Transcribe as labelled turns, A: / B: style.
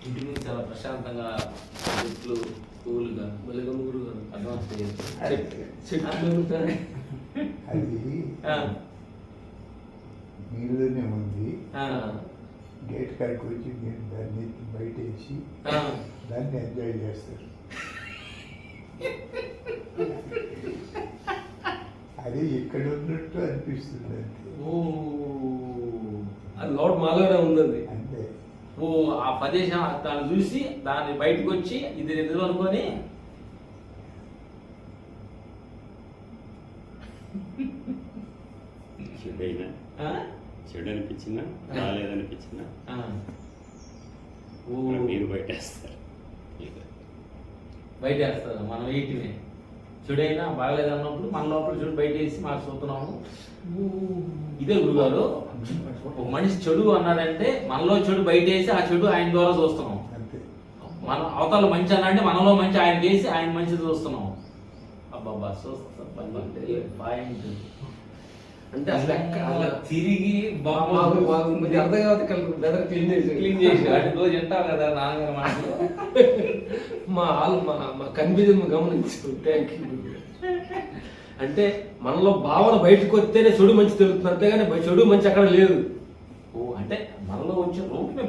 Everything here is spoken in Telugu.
A: ఇంటి నుంచి చాలా ప్రశాంతంగా చెట్లు కూల్గా
B: మల్లికమ్మ గురువు గారు
C: అది నీళ్ళనే ఉంది. గేట్ కాడికి వచ్చి మీరు దాన్ని బయట వేసి దాన్ని ఎంజాయ్ చేస్తారు. అది ఇక్కడ ఉన్నట్టు అనిపిస్తుంది అంతే.
B: అది లోపల మాలోనే ఉందండి
C: అంతే.
A: ఓ ఆ ప్రదేశం దాన్ని చూసి దాన్ని బయటకు వచ్చి ఇది ఎదురు అనుకొని
D: చెడు అనిపించినా రాలేదనిపించినా మీరు బయటేస్తారు
A: మనం వేయటమే. చెడైనా బాగలేదు అన్నప్పుడు మన లోపల చెడు బయట వేసి మాకు చూస్తున్నాము. ఇదే గురుగారు, ఒక మనిషి చెడు అన్నాడంటే మనలో చెడు బయట వేసి ఆ చెడు ఆయన ద్వారా చూస్తున్నాం. మన అవతల మంచి అన్నాడంటే మనలో మంచి ఆయన వేసి ఆయన మంచి చూస్తున్నాం. అబ్బాబ్బా పాయింట్
B: అంటే అసలు
A: అలా తిరిగి
B: అర్థం కాదు. బెదర్ క్లీన్
A: చేసి వాటి రోజు వింటావు కదా నాన్నగారు మాటలు.
B: మా కన్ఫ్యూజన్ గమనించు. Thank you. అంటే మనలో భావన బయటకు వస్తేనే చెడు మంచి తెలుస్తుంది, అంతేగాని చెడు మంచి అక్కడ లేదు.
A: అంటే మనలో వచ్చే రూపమే